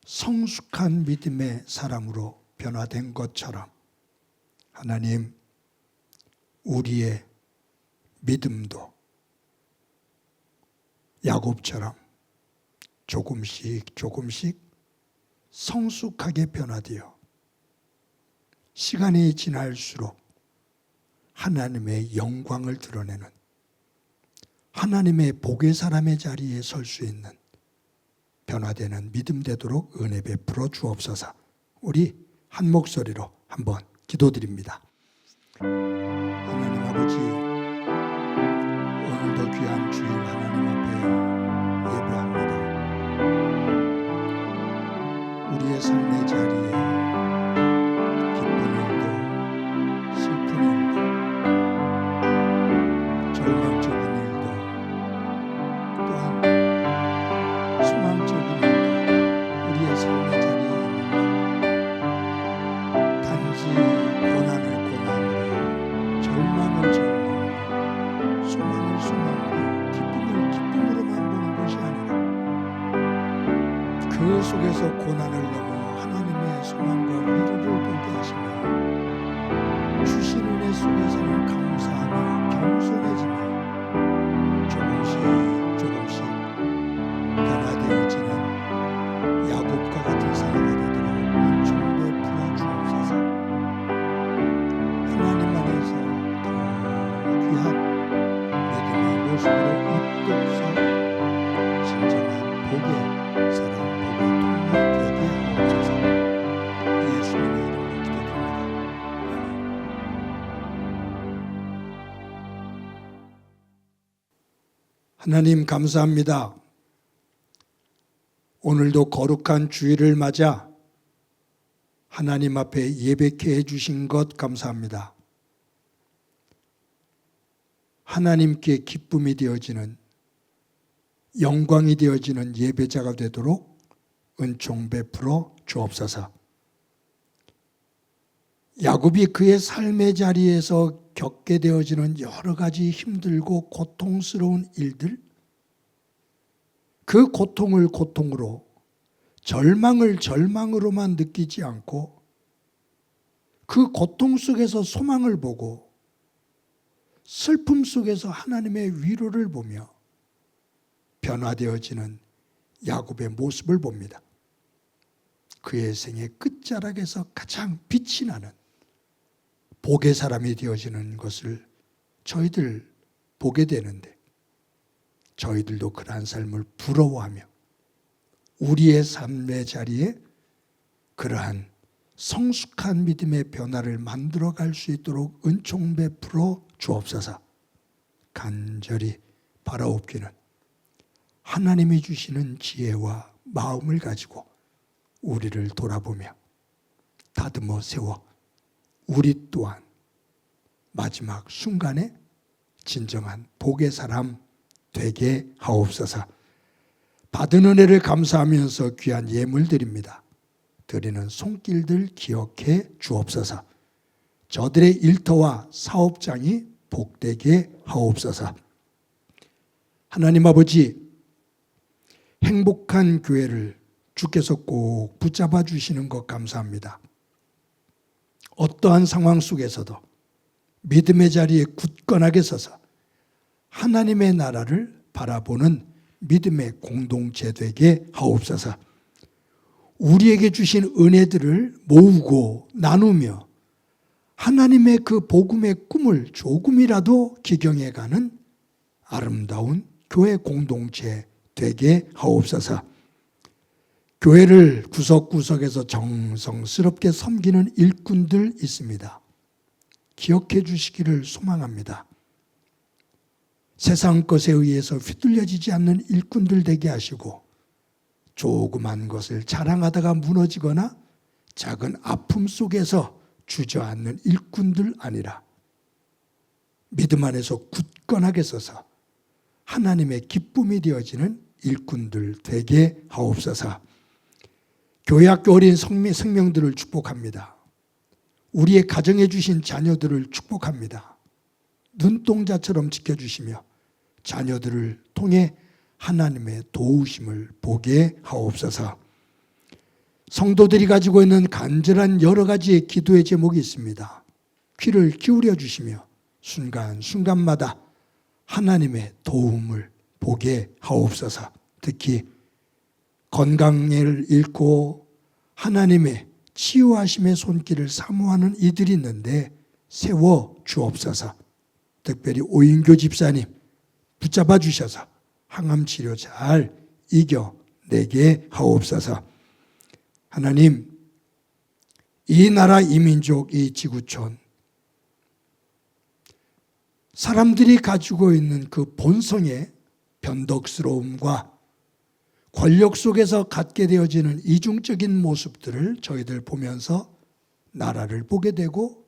성숙한 믿음의 사람으로 변화된 것처럼 하나님, 우리의 믿음도 야곱처럼 조금씩 성숙하게 변화되어 시간이 지날수록 하나님의 영광을 드러내는 하나님의 복의 사람의 자리에 설 수 있는 변화되는 믿음 되도록 은혜 베풀어 주옵소서. 우리 한 목소리로 한번 기도드립니다. 하나님 아버지, 오늘도 귀한 주일 하나님 앞에 예배합니다. 우리의 삶의 자리에 기쁜 일도 슬픈 일도 절망적인 일도 또한 소망적인 일도 우리의 삶의 자리에 있는데 단지 고난을 고난으로 절망을 절망으로 소망을 소망으로 기쁨을 기쁨으로만 보는 것이 아니라 그 속에서 고난을 넘어 하나님의 소망과 위로를 보게 하시며 주신 은혜 속에서는 감사하며 겸손해지며 조금씩 변화되어지는 야곱과 같은 사람이 되도록 은총 베풀어 주옵소서. 하나님 안에서 더 귀한 믿음의 모습으로 우뚝 서 진정한 복의 사람, 복의 통로 되게 하옵소서. 예수님의 이름으로 기도드립니다. 하나님 감사합니다. 오늘도 거룩한 주일을 맞아 하나님 앞에 예배케 해주신 것 감사합니다. 하나님께 기쁨이 되어지는 영광이 되어지는 예배자가 되도록 은총 베풀어 주옵소서. 야곱이 그의 삶의 자리에서 겪게 되어지는 여러 가지 힘들고 고통스러운 일들, 그 고통을 고통으로, 절망을 절망으로만 느끼지 않고 그 고통 속에서 소망을 보고 슬픔 속에서 하나님의 위로를 보며 변화되어지는 야곱의 모습을 봅니다. 그의 생의 끝자락에서 가장 빛이 나는 복의 사람이 되어지는 것을 저희들 보게 되는데 저희들도 그러한 삶을 부러워하며 우리의 삶의 자리에 그러한 성숙한 믿음의 변화를 만들어갈 수 있도록 은총 베풀어 주옵소서. 간절히 바라옵기는 하나님이 주시는 지혜와 마음을 가지고 우리를 돌아보며 다듬어 세워 우리 또한 마지막 순간에 진정한 복의 사람 되게 하옵소서. 받은 은혜를 감사하면서 귀한 예물 드립니다. 드리는 손길들 기억해 주옵소서. 저들의 일터와 사업장이 복되게 하옵소서. 하나님 아버지, 행복한 교회를 주께서 꼭 붙잡아 주시는 것 감사합니다. 어떠한 상황 속에서도 믿음의 자리에 굳건하게 서서 하나님의 나라를 바라보는 믿음의 공동체 되게 하옵소서. 우리에게 주신 은혜들을 모으고 나누며 하나님의 그 복음의 꿈을 조금이라도 기경해가는 아름다운 교회 공동체 되게 하옵소서. 교회를 구석구석에서 정성스럽게 섬기는 일꾼들 있습니다. 기억해 주시기를 소망합니다. 세상 것에 의해서 휘둘려지지 않는 일꾼들 되게 하시고 조그만 것을 자랑하다가 무너지거나 작은 아픔 속에서 주저앉는 일꾼들 아니라 믿음 안에서 굳건하게 서서 하나님의 기쁨이 되어지는 일꾼들 되게 하옵소서. 교회 학교 어린 생명들을 축복합니다. 우리의 가정에 주신 자녀들을 축복합니다. 눈동자처럼 지켜주시며 자녀들을 통해 하나님의 도우심을 보게 하옵소서. 성도들이 가지고 있는 간절한 여러 가지의 기도의 제목이 있습니다. 귀를 기울여 주시며 순간순간마다 하나님의 도움을 보게 하옵소서. 특히 건강을 잃고 하나님의 치유하심의 손길을 사모하는 이들이 있는데 세워 주옵소서. 특별히 오인교 집사님 붙잡아 주셔서 항암 치료 잘 이겨내게 하옵소서. 하나님, 이 나라, 이 민족, 이 지구촌 사람들이 가지고 있는 그 본성의 변덕스러움과 권력 속에서 갖게 되어지는 이중적인 모습들을 저희들 보면서 나라를 보게 되고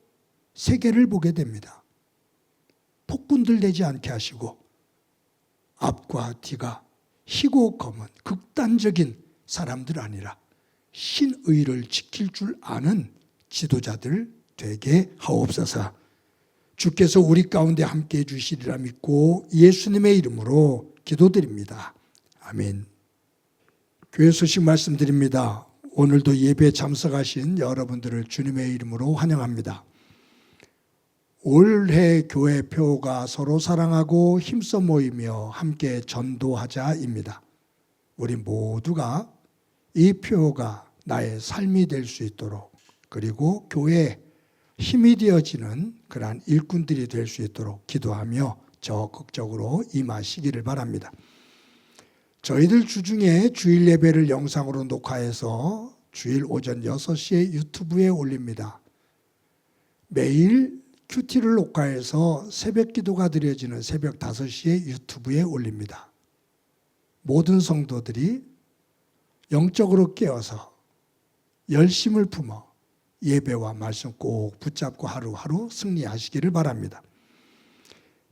세계를 보게 됩니다. 폭군들 되지 않게 하시고 앞과 뒤가 희고 검은 극단적인 사람들 아니라 신의를 지킬 줄 아는 지도자들 되게 하옵소서. 주께서 우리 가운데 함께해 주시리라 믿고 예수님의 이름으로 기도드립니다. 아멘. 교회 소식 말씀드립니다. 오늘도 예배에 참석하신 여러분들을 주님의 이름으로 환영합니다. 올해 교회 표어가 서로 사랑하고 힘써 모이며 함께 전도하자입니다. 우리 모두가 이 표어가 나의 삶이 될 수 있도록, 그리고 교회에 힘이 되어지는 그러한 일꾼들이 될 수 있도록 기도하며 적극적으로 임하시기를 바랍니다. 저희들 주중에 주일 예배를 영상으로 녹화해서 주일 오전 6시에 유튜브에 올립니다. 매일 큐티를 녹화해서 새벽 기도가 드려지는 새벽 5시에 유튜브에 올립니다. 모든 성도들이 영적으로 깨어서 열심을 품어 예배와 말씀 꼭 붙잡고 하루하루 승리하시기를 바랍니다.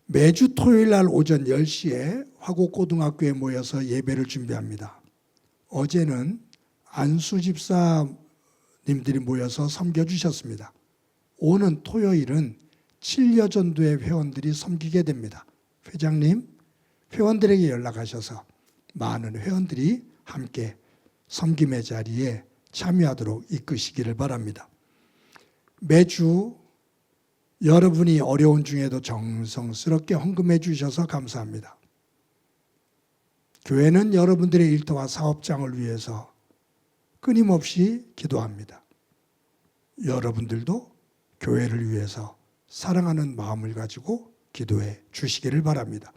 매주 토요일 날 오전 10시에 화곡고등학교에 모여서 예배를 준비합니다. 어제는 안수 집사님들이 모여서 섬겨주셨습니다. 오는 토요일은 7여전도의 회원들이 섬기게 됩니다. 회장님, 회원들에게 연락하셔서 많은 회원들이 함께 섬김의 자리에 참여하도록 이끄시기를 바랍니다. 매주 여러분이 어려운 중에도 정성스럽게 헌금해 주셔서 감사합니다. 교회는 여러분들의 일터와 사업장을 위해서 끊임없이 기도합니다. 여러분들도 교회를 위해서 사랑하는 마음을 가지고 기도해 주시기를 바랍니다.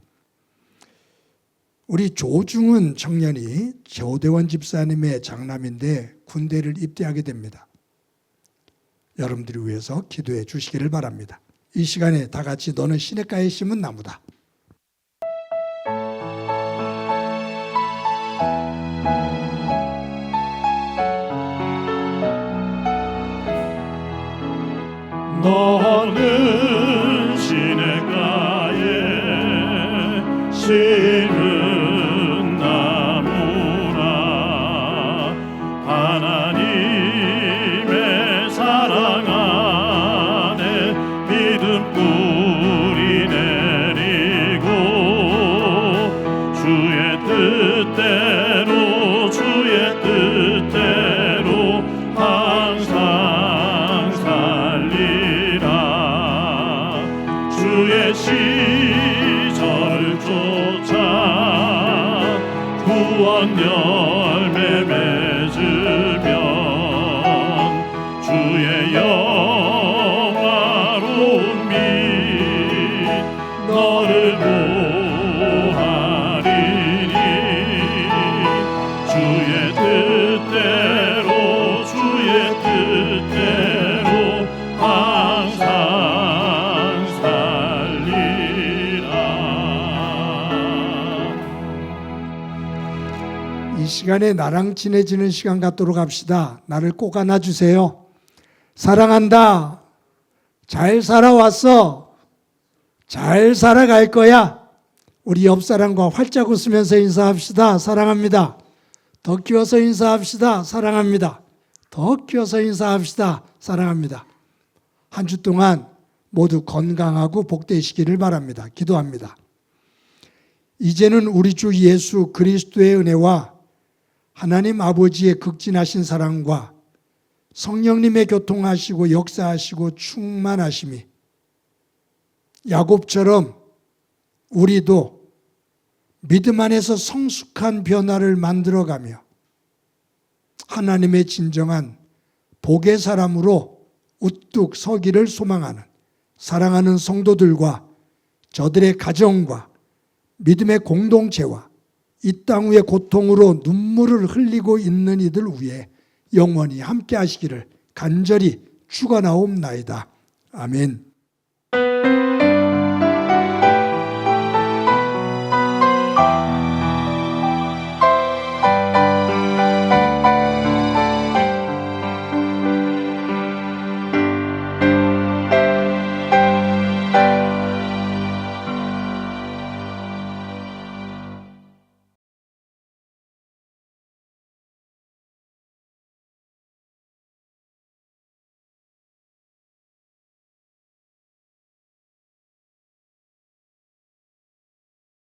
우리 조중은 청년이 조대원 집사님의 장남인데 군대를 입대하게 됩니다. 여러분들을 위해서 기도해 주시기를 바랍니다. 이 시간에 다 같이 너는 시냇가에 심은 나무다. 너는 시냇가에 심은 나무라. 하나님의 사랑 안에 믿음 뿌리 내리고 주의 뜻대로 항상 살리라. 주의 시절을 쫓아 구원 열매 맺으면 주의 영화로운 빛 너를 보하리니. 주의 뜻대로 항상 살리라. 이 시간에 나랑 친해지는 시간 갖도록 합시다. 나를 꼭 안아주세요. 사랑한다. 잘 살아왔어. 잘 살아갈 거야. 우리 옆 사람과 활짝 웃으면서 인사합시다. 사랑합니다. 더 키워서 인사합시다. 사랑합니다. 더 키워서 인사합시다. 사랑합니다. 한 주 동안 모두 건강하고 복되시기를 바랍니다. 기도합니다. 이제는 우리 주 예수 그리스도의 은혜와 하나님 아버지의 극진하신 사랑과 성령님의 교통하시고 역사하시고 충만하심이 야곱처럼 우리도 믿음 안에서 성숙한 변화를 만들어가며 하나님의 진정한 복의 사람으로 우뚝 서기를 소망하는 사랑하는 성도들과 저들의 가정과 믿음의 공동체와 이 땅 위의 고통으로 눈물을 흘리고 있는 이들 위해 영원히 함께 하시기를 간절히 축원하옵나이다. 아멘.